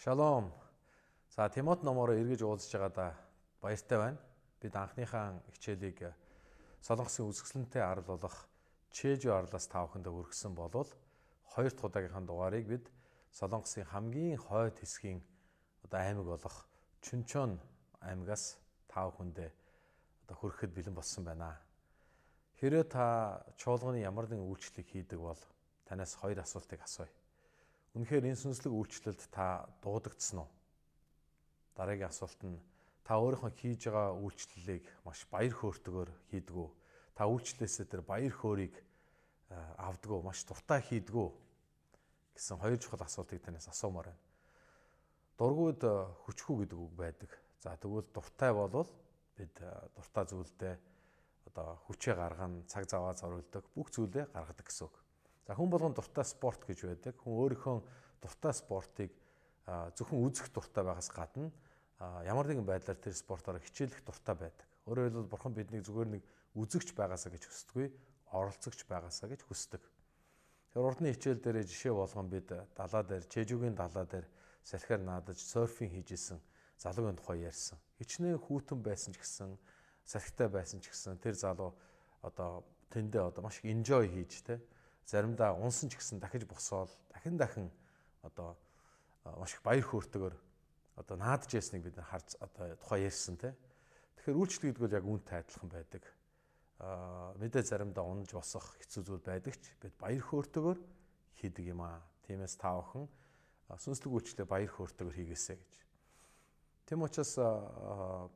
Шалом. За Тимот номороо эргэж уулзж байгаадаа баяртай байна. Бид анхныхаа хичээлийг Солонгосын үзэсгэлэнтэй арал болох Чежу арлаас та бүхэндээ хүргэсэн болвол хоёр дахь удаагийнхаа дугаарыг бид Солонгосын хамгийн хойд хэсгийн аймаг болох Чунчон аймагаас та бүхэндээ хүрэхэд бэлэн болсон байна. Хэрэв та чуулганы ямар нэгэн үйлчлэг хийдэг бол танаас хоёр асуултыг асууя. Үнэхээр энэ сүнслэг үйлчлэлд та дуудагдсан уу? Дараагийн асуулт нь та өөрийнхөө хийж байгаа үйлчлэлийг маш баяр хөөртэйгээр хийдэг үү? Та үйлчлэлээсээ тэр баяр хөөргийг авдаг уу? Маш дуртай хийдэг үү? Гэсэн хоёр чухал асуултыг танаас асуумаар байна. Дургуйд хүчгүй гэдэг үг байдаг. За тэгвэл дуртай болвол бид дуртай зүйлдээ хүчээ гаргана, цаг заваа зориулдаг, бүх зүйлээ гаргадаг гэсэн үг. За хүн болгон дуртай спорт гэж байдаг. Хүн өөрийнхөө дуртай спортыг зөвхөн үзэх дуртай байгаас гадна ямар нэгэн байдлаар тэр спортоор хичээлэх дуртай байдаг. Өөрөөр хэлбэл бурхан биднийг зүгээр нэг үзэгч байгаасаа гэж хүсдэггүй, оролцогч байгаасаа гэж хүсдэг. Тэр урдны хичээл дээр жишээ болгон бид далаа дээр, Чежугийн далаа дээр салхиар наадаж серфинг хийжсэн залуугийн тухай ярьсан. Хичнээн хүүтэн байсан ч гэсэн, салхитай байсан ч гэсэн тэр залуу тэндээ маш их enjoy хийж заримдаа унсан ч гэсэн дахиж босоод дахин маш их баяр хөөртэйгээр наадж ясныг бид харж тухай ярьсан Тэгэхээр үйлчлэл гэдэг нь яг үүнтэй адилхан байдаг. Мэдээ заримдаа унаж босох хэцүү зүйл байдаг ч бид баяр хөөртэйгээр хийдэг юм аа. Тиймээс та бүхэн сүнслэг үйлчлэлээ баяр хөөртэйгээр хийгээсэй гэж. Тэм учраас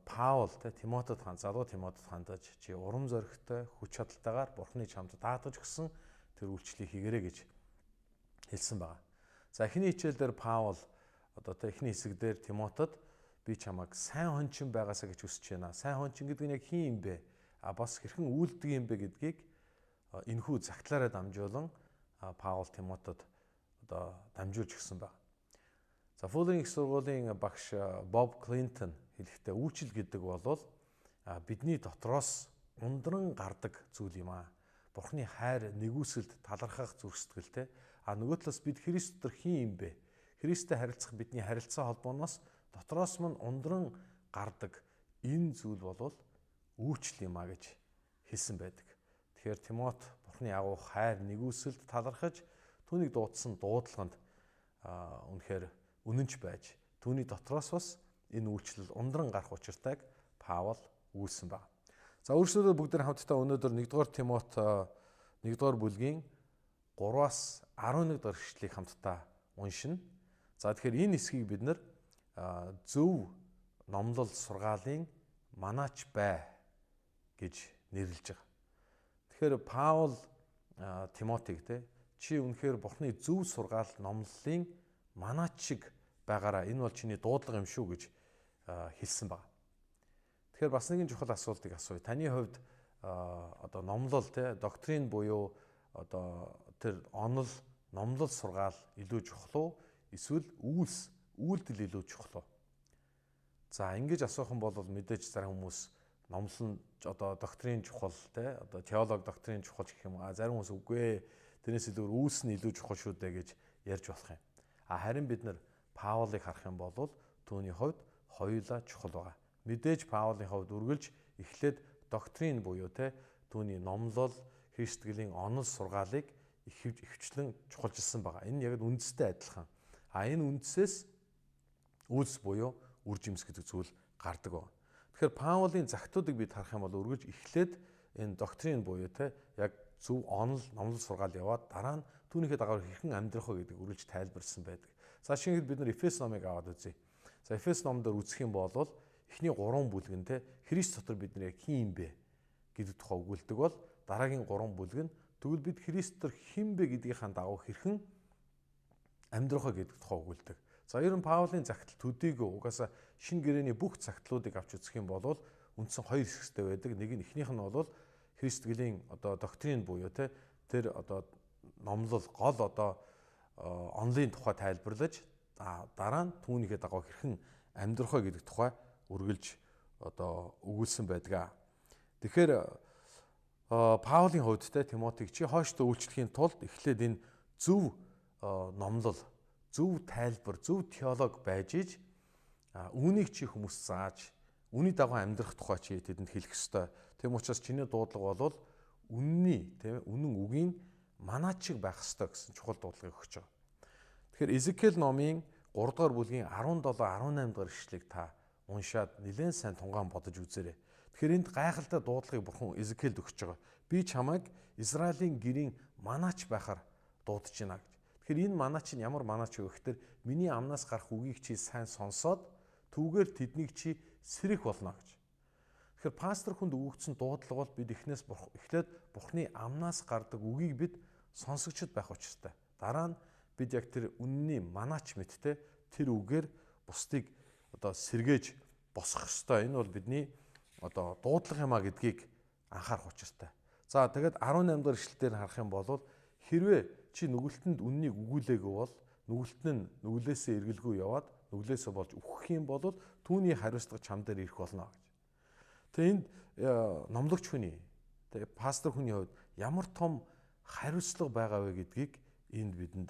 Паул Тимотед залуу Тимотед хандаж чи урам зоригтой хүч чадалтайгаар Бурхны чамд даатгаж өгсөн тэр үйлчлэлийг хийгэрэй гэж хэлсэн байна. За эхний хичээлдэр Паул эхний хэсэг дээр Тимотед би чамайг сайн хончин байгаасаа гэж хүсэж байна. Сайн хончин гэдэг нь яг хин юм бэ? Бас хэрхэн үйлдэг юм бэ гэдгийг энэхүү загтлаараа дамжуулан Паул Тимотед дамжуулж өгсөн байна. За Фуллерийн их сургуулийн багш Боб Клинтон хэлэхдээ үйлчлэл гэдэг бол бидний дотроос ундран гардаг зүйл юм аа. Бурхны хайр нэгүсэлд талархах зүрх сэтгэлтэй. Нөгөө талаас бид Христ дотор хин юм бэ? Христтэй харилцах бидний харилцаа холбооноос дотроос мань ундран гардаг энэ зүйл бол үйлчлэл юм а гэж хэлсэн байдаг. Тэгэхээр Тимот Бурхны агуу хайр нэгүсэлд талархаж түүнийг дуудсан дуудлаганд үнэхээр үнэнч байж түүний дотроос бас энэ үйлчлэл ундран гарах учиртайг Паул үйлсэн байна. За өөрсдөө бүгд хамтдаа өнөөдөр 1-р Тимот 1-р бүлгийн 3-аас 11 дахь ишлэлийг хамтдаа уншина. За тэгэхээр энэ хэсгийг бид нэр зөв номлол сургаалын манаач бай гэж нэрлэж байгаа. Тэгэхээр Паул Тимотиг чи үнэхээр Бурхны зөв сургаал номлолын манаач шиг байгаараа энэ бол чиний дуудлага юм шүү гэж хэлсэн байна. Тэгэхээр бас нэгэн чухал асуултыг асууя. Таны хувьд номлол доктрин буюу тэр онол номлол сургаал илүү чухал уу? Эсвэл үйлдэл илүү чухал уу? За ингэж асуухан бол мэдээж зарим хүмүүс номлол нь доктрин чухал теолог доктрин чухал гэх юм. Зарим хүмүүс үгүй тэрнээс илүү үйлс нь илүү чухал шүү дээ гэж ярьж болох юм. Харин бид нар Паулыг харах юм бол түүний хувьд хоёулаа чухал байгаа. Мэдээж Паулын хувьд үргэлж эхлээд доктрин буюу түүний номлол, Христтгэлийн онол сургаалыг ихвчлэн чухалжилсан байгаа. Энэ яг үндэстэй адилхан. Энэ үндэсээс үйлс буюу үр жимс гэдэг зүйл гардаг байна. Тэгэхээр Паулын загтуудыг бид харах юм бол үргэлж эхлээд энэ доктрин буюу яг зөв онол, номлол сургаал яваад дараа нь түүнийхээ дагаар хэрхэн амьдрах вэ гэдэг үргэлж тайлбарлсан байдаг. За шинэхээр бид нар Эфес номыг аваад үзье. За Эфес номдор үзэх юм бол эхний 3 бүлгэн Христ дотор бид нар яг хин юм бэ гэдэг тухай өгүүлдэг бол дараагийн 3 бүлэг нь тэгвэл бид Христ дотор хин бэ гэдгийнхаа дагуу хэрхэн амьдрах вэ гэдэг тухай өгүүлдэг. За ер нь Паулын загтал төдийгүй угаасаа шинэ гэрээний бүх загтлуудыг авч үзэх юм бол үндсэн 2 хэсэгтэй байдаг. Нэг нь эхнийх нь бол Христтгэлийн доктрин буюу тэр номлол гол онлын тухай тайлбарлаж дараа нь түүнийхээ дагуу хэрхэн амьдрах вэ гэдэг тухай үргэлж өгүүлсэн байдаг. Тэгэхээр Паулын хувьд Тимотиг чи хойшлоо үйлчлэхийн тулд эхлээд энэ зөв номлол, зөв тайлбар, зөв теолог байж иж үүнийг чи хүмүүс зааж, үүний дагуу амьдрах тухай чи тэдэнд хэлэх ёстой. Тэм учраас чиний дуудлага бол үнний, тийм ээ, үнэн үгийн манаач шиг байх ёстой гэсэн чухал дуудлагыг өгч байгаа. Тэгэхээр Изекиэл номын 3 дугаар бүлгийн 17, 18 дугаар ишлэгийг та уншаад нэлээд сайн тунгаан бодож үзээрэй. Тэгэхээр энд гайхалтай дуудлагыг бурхан Изекиэлд өгч байгаа. Би чамайг Израилийн гэрийн манаач байхаар дуудаж байна гэж. Тэгэхээр энэ манаач нь ямар манаач вэ гэхээр миний амнаас гарах үгийг чи сайн сонсоод түүгээр тэднийг чи сэрэх болно гэж. Тэгэхээр пастор хүнд өгөгдсөн дуудлага бол бид эхлээд бурхны амнаас гардаг үгийг бид сонсогчд байх учиртай. Дараа нь бид яг тэр үнний манаач мэдтэй тэр үгээр бусдыг сэргээж босох ёстой. Энэ бол бидний дуудлага юмаа гэдгийг анхаарах учиртай. За тэгээд 18 дахь ишлэлээр харах юм бол хэрвээ чи нүгэлтэнд үннийг өгүүлээгүй бол нүгэлт нь нүглээсээ эргэлгүй яваад нүглээсээ болж үхэх юм бол түүний хариуцлага чам дээр ирэх болно гэж. Тэгээ энд номлогч хүний, тэгээ пастор хүний хувьд ямар том хариуцлага байгаа вэ гэдгийг энд бидэнд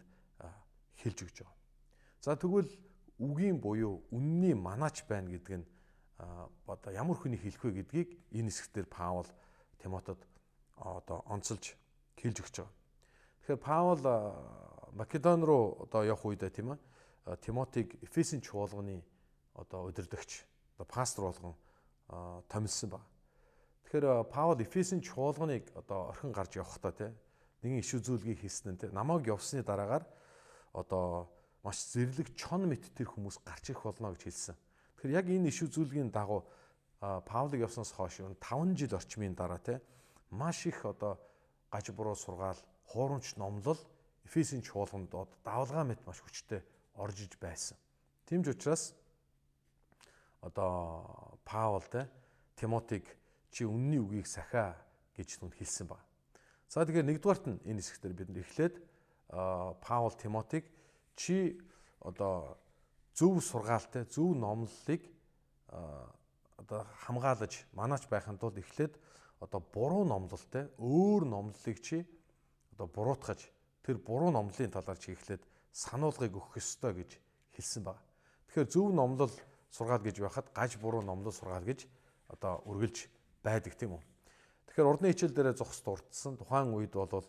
хэлж өгч байгаа. За тэгвэл үгийн буюу үнний манаач байна гэдэг нь ямар хүний хэлэх вэ гэдгийг энэ хэсгээр Паул Тимотед онцолж хэлж өгч байгаа. Тэгэхээр Паул Македон руу явах үедээ тийм ээ Тимотиг Эфесийн чуулганы удирдагч пастор болгон томилсон байна. Тэгэхээр Паул Эфесийн чуулганыг орхин гарч явахдаа тийм нэгэн иш үзүүлгийг хийсэн нь тийм намайг явсны дараагаар маш зэрлэг чон мэт тэр хүмүүс гарч ирэх болно гэж хэлсэн. Тэгэхээр яг энэ иш үзүүлгийн дагуу Паулыг явснаас хойш 5 жил орчмын дараа тийм маш их гаж буруу сургаал, хуурамч номлол Эфесийн чуулганд давалгаа мэт маш хүчтэй орж иж байсан. Тэмж учраас Паул Тимотиг чи үнний үгийг сахиа гэж түнд хэлсэн байна. За тэгэхээр нэгдүгээрт нь энэ хэсгээр бид эхлээд Паул Тимотиг чи зөв сургаалтай, зөв номлолыг хамгаалаж манаач байхын тулд эхлээд буруу номлолтой өөр номлолыг чи буруутгаж тэр буруу номлолын талаар чи эхлээд сануулгыг өгөх ёстой гэж хэлсэн байна. Тэгэхээр зөв номлол сургаал гэж байхад гаж буруу номлол сургаал гэж үргэлж байдаг тийм үү. Тэгэхээр урдны хичээл дээр зогс дурдсан тухайн үед бол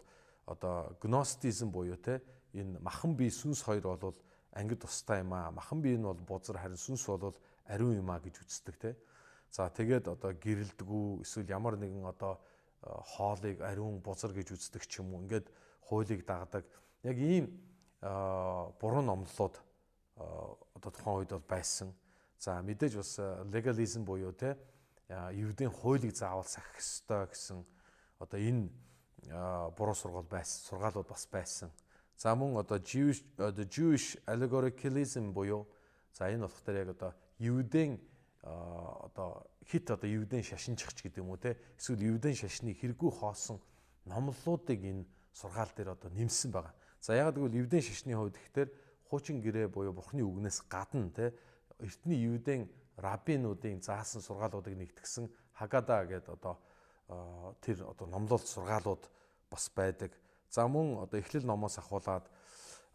гностизм буюу те энэ махан бие сүнс хоёр бол ангид тустай юм аа. Махан бие нь бол бузар харин сүнс бол ариун юм аа гэж үздэг те. За тэгээд гэрэлдэггүй эсвэл ямар нэгэн хоолыг ариун бузар гэж үздэг ч юм уу. Ингээд хуулийг дагдаг. Яг ийм буруу номлолууд тухайн үед бол байсан. За мэдээж бас легализм буюу те евдийн хуулийг заавал сахих ёстой гэсэн энэ буруу сургаалууд бас байсан. За мөн Jewish allegoricalism буюу за энэ болох дээр яг евдийн хит евдийн шашинчгч гэдэг юм уу те эсвэл евдийн шашны хэрэггүй хоосон номлолуудыг энэ сургаал дээр нэмсэн байгаа. За яг гэвэл евдийн шашны хувьд ихтэй хуучин гэрээ буюу бурхны үгнээс гадна те эртний евдийн раббинуудын заасан сургаалуудыг нэгтгсэн Хагада гэдэг тэр номлол сургаалууд бас байдаг. За мөн эхлэл номоос ахуулаад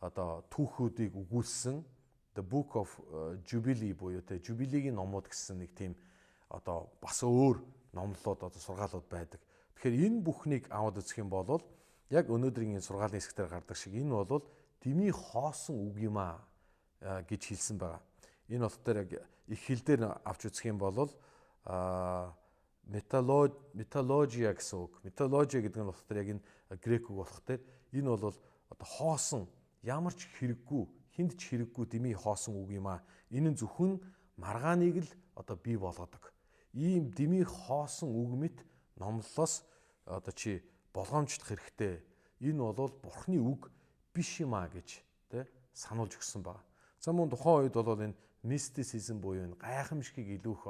түүхүүдийг өгүүлсэн The Book of Jubilee буюу те Jubilee-ийн номууд гэсэн нэг тийм бас өөр номлолууд сургаалууд байдаг. Тэгэхээр энэ бүхнийг аваад үзэх юм бол яг өнөөдрийн энэ сургаалын хэсгээр гардаг шиг энэ бол дэмий хоосон үг юм аа гэж хэлсэн байгаа. Энэ болохоор яг их хэл дээр авч үзэх юм бол металлогия гэсэн үг. Металлогия гэдэг нь болохоор яг энэ грек үг болох дээр энэ бол хоосон ямар ч хэрэггүй хинд ч хэрэггүй дэмий хоосон үг юм аа. Энэ нь зөвхөн маргааныг л бий болгодог. Ийм дэмий хоосон үг мэт номлолоос чи болгоомждох хэрэгтэй. Энэ бол бурхны үг биш юм аа гэж тэ сануулж өгсөн байна. За мөн тухайн үед бол энэ мистицизм буюу энэ гайхамшигыг илүү их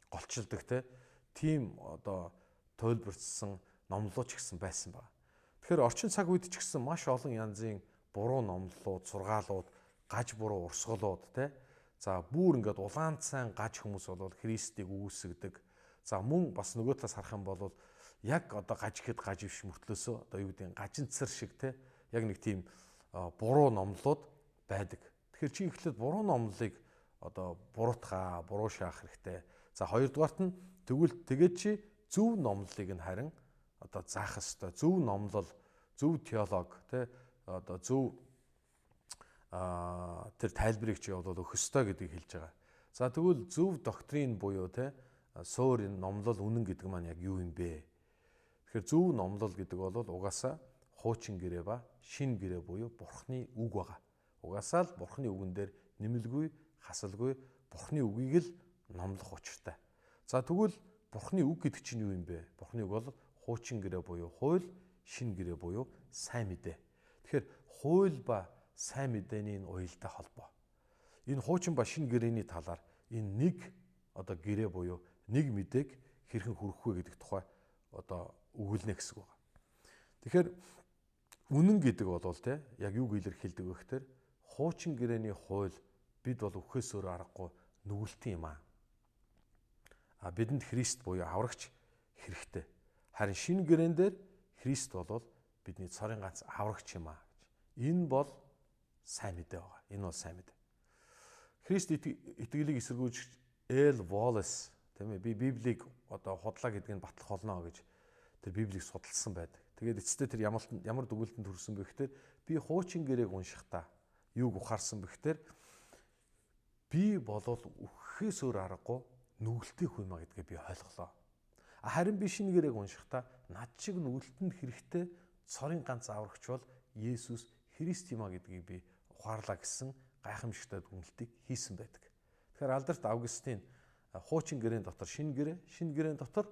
голчилдог тийм тойлборцсон номлолооч гэсэн байсан байна. Тэгэхээр орчин цаг үед ч гэсэн маш олон янзын буруу номлолууд, сургаалууд, гаж буруу урсгалууд за бүр ингээд улаан цайн гаж хүмүүс бол Христийг үгүйсгдэг. За мөн бас нөгөө талаас харах юм бол яг гаж ихэд гаж биш мөртлөөсөө юу гэдэг гажинцэр шиг яг нэг тийм буруу номлолууд байдаг. Тэгэхээр чи эхлээд буруу номлолыг одоо буруутгаа, буруу шаах хэрэгтэй. За хоёрдугаарт нь тэгээд чи зөв номлолыг нь харин одоо заах ёстой. Зөв номлол, зөв теолог тий одоо зөв тэр тайлбарыг чи бол өгөх ёстой гэдгийг хэлж байгаа. За тэгвэл зөв доктрин буюу тий суур энэ номлол үнэн гэдэг маань яг юу юм бэ? Тэгэхээр зөв номлол гэдэг бол угаасаа хуучин гэрээ ба шин гэрээ буюу Бурхны үг байгаа. Угаасаа л Бурхны үгэн дээр нэмэлгүй, хасалгүй Бурхны үгийг л номлох учиртай. За тэгвэл Бурхны үг гэдэг чинь юу юм бэ? Бурхны үг бол хуучин гэрээ буюу хууль, шин гэрээ буюу сайн мэдээ. Тэгэхээр хууль ба сайн мэдээний энэ уялдаа холбоо. Энэ хуучин ба шин гэрээний талаар энэ нэг одоо гэрээ буюу нэг мэдээг хэрхэн хүргэх вэ гэдэг тухай одоо өгүүлнэ гэсэн үг. Тэгэхээр үнэн гэдэг бол те яг юг илэрхийлдэг вэ гэхээр хуучин гэрээний хууль бид бол өхөөс өөр аргагүй нүгэлтэн юм аа. Бидэнд Христ буюу аврагч хэрэгтэй. Харин шинэ гэрээн дээр Христ бол бидний цорын ганц аврагч юм аа гэж. Энэ бол сайн мэдээ байгаа. Энэ бол сайн мэдээ. Христ итгэлийг эсэргүүцэж Эл Волес тийм ээ би Библийг одоо худлаа гэдгийг батлах болно гэж тэр Библийг судалсан байдаг. Тэгээд эцэстээ тэр ямар дүгнэлтэнд хүрсэн бэ гэхээр би хуучин гэрээг уншихдаа юуг ухаарсан бэ гэхээр би болол үхэхээс өөр аргагүй нүгэлтийн хүн маа гэдгээ би ойлголоо. Харин би шинэ гэрээг уншихдаа над шиг нүгэлтэнд хэрэгтэй цорын ганц аврагч бол Есүс Христ юм а гэдгийг би ухаарлаа гэсэн гайхамшигтай дүгнэлтийг хийсэн байдаг. Тэгэхээр Алдарт Августин хуучин гэрээн дотор шинэ гэрээ, шинэ гэрээн дотор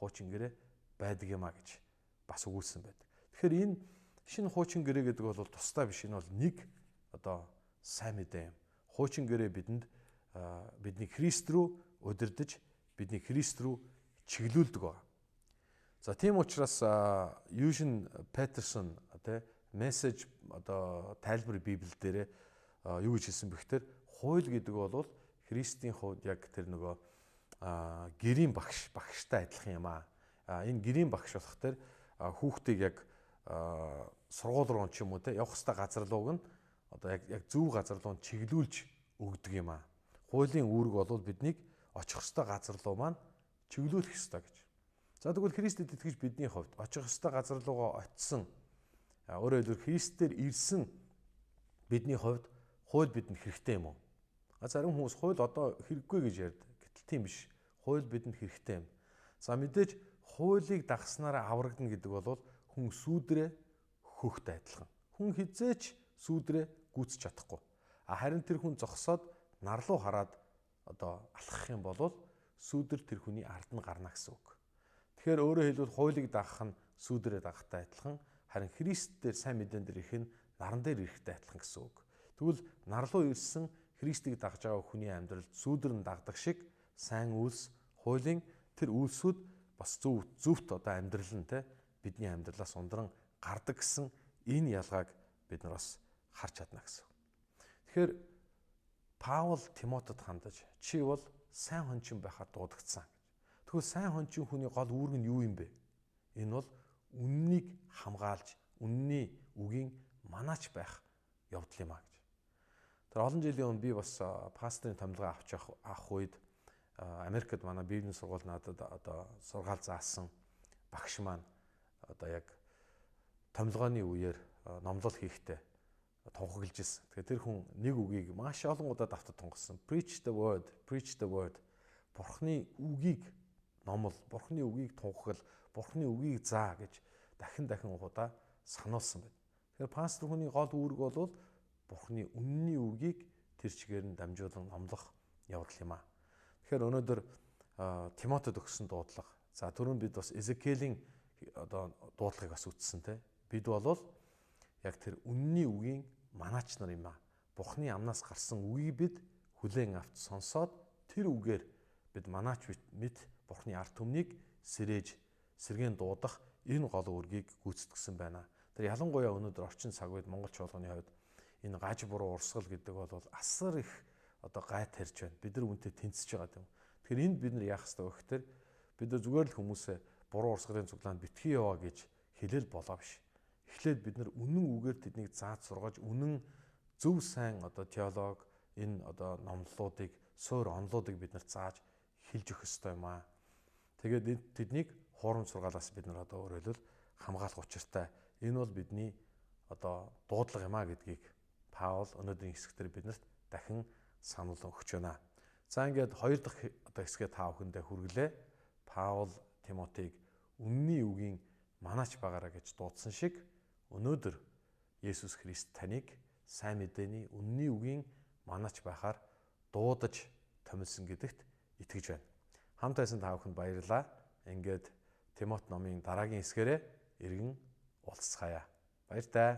хуучин гэрээ байдаг юм а гэж бас өгүүлсэн байдаг. Тэгэхээр энэ шинэ хуучин гэрээ гэдэг бол тусдаа биш, энэ бол нэг одоо сайн мэдээ юм. Хуучин гэрээ бидний Христ рүү удирдах, бидний Христ рүү чиглүүлдэг байна. За тийм учраас Юшин Петерсон мессеж одоо тайлбар Библиэл дээр юу гэж хэлсэн бэ гэхээр хууль гэдэг бол Христийн хувьд яг тэр нөгөө гэрийн багштай адилхан юм аа. Энэ гэрийн багш болох тэр хүүхдийг яг сургууль руу ч юм уу явах хэвээр газар рууг нь одоо яг зөв газар руу чиглүүлж өгдөг юм аа. Хуулийн үүрэг бол биднийг очих хэвээр газар руу маань чиглүүлэх хэвээр гэж. За тэгвэл Христэд итгэж бидний хувьд очих хэвээр газар руугаа очисон өөрөөр хэлбэл Христээр ирсэн бидний хувьд хууль бидэнд хэрэгтэй юм уу? Зарим хүмүүс хууль одоо хэрэггүй гэж ярьдаг. Гэтэл тийм биш. Хууль бидэнд хэрэгтэй юм. За мэдээж хуулийг дагснараа аврагдана гэдэг бол хүн сүүдрээ хөхтэй адилхан. Хүн хизээч сүүдрээ гүйцэж чадахгүй. Харин тэр хүн зогсоод нар руу хараад одоо алхах юм бол сүүдэр тэр хүний ард нь гарна гэсэн үг. Тэгэхээр өөрөөр хэлбэл хуулийг дагах нь сүүдрээ дагахтай адилхан. Харин Христ дээр сайн мэдэн дээр их нь наран дээр ирэхтэй адилхан гэсэн үг. Тэгвэл нар руу ирсэн Христийг дагж байгаа хүний амьдралд сүүдэр нь дагдаг шиг сайн үйлс, хуулийн тэр үйлсүүд бас зөвхт одоо амьдрал нь бидний амьдралаас ундран гардаг гэсэн энэ ялгааг бид нар бас харж чадна гэсэн. Тэгэхээр Паул Тимотед хандаж чи бол сайн хончин байхаар дуудагдсан гэж. Тэгвэл сайн хончин хүний гол үүрэг нь юу юм бэ? Энэ бол үннийг хамгаалж, үнний үгийн манаач байх явдал юм а гэж. Тэр олон жилийн өмнө би бас пасторын томилгоо авах үед Америкт манай Библийн сургууль надад одоо сургаал заасан багш маань одоо яг томилгооны үеэр номлол хийхдээ тунхаглаж ирсэн. Тэгэхээр тэр хүн нэг үгийг маш олон удаа давтад тунхагласан. Preach the word, preach the word. Бурхны үгийг номлол, Бурхны үгийг тунхагл, Бурхны үгийг заа гэж дахин удаа сануулсан байна. Тэгэхээр пастор хүний гол үүрэг бол Бурхны үнний үгийг тэр чигээр нь дамжуулан номлох явдал юм а. Тэгэхээр өнөөдөр Тимотед өгсөн дуудлага. За түрүүн бид бас Эзекиэлийн одоо дуудлагыг бас үтсэн те. Бид бол яг тэр үнний үгийн манаач нар юм а. Бурхны амнаас гарсан үгийг бид хүлээн авч сонсоод тэр үгээр бид манаач мэд Бурхны ард түмнийг сэргээн дуудах энэ гол үүргийг гүйцэтгэсэн байна. Тэр ялангуяа өнөөдөр орчин цаг үед Монгол чуулганы хувьд энэ гаж буруу урсгал гэдэг бол асар их одоо гай тарьж байна. Бид нар үүнтэй тэнцэж байгаа юм. Тэгэхээр энд бид нар яах ёстой вэ гэхээр бид нар зүгээр л хүмүүсээ буруу урсгалын цуглаанд битгий яваа гэж хэлэл болоо биш. Эхлээд бид нар үнэн үгээр тэднийг зааж сургаж үнэн зөв сайн одоо теолог энэ одоо номлолуудыг, суур онолуудыг биднэрт зааж хэлж өгөх ёстой юм аа. Тэгээд тэднийг хуурамч сургаалаас бид нар одоо өөрөөр хэлбэл хамгаалах учиртай. Энэ бол бидний одоо дуудлага юм аа гэдгийг Паул өнөөдрийн хэсгээр биднэрт дахин санал өгч байна. За ингээд хоёр дахь одоо хэсгээ та бүхэндээ хүргэлээ. Паул Тимотиг үнний үгийн манаач байгаараа гэж дуудсан шиг өнөөдөр Есүс Христ таныг сайн мэдээний үнний үгийн манаач байхаар дуудаж томилсон гэдэгт итгэж байна. Хамт байсан та бүхэнд баярлалаа. Ингээд Тимот номын дараагийн хэсгээрээ иргэн уулзцаая. Баяр таа.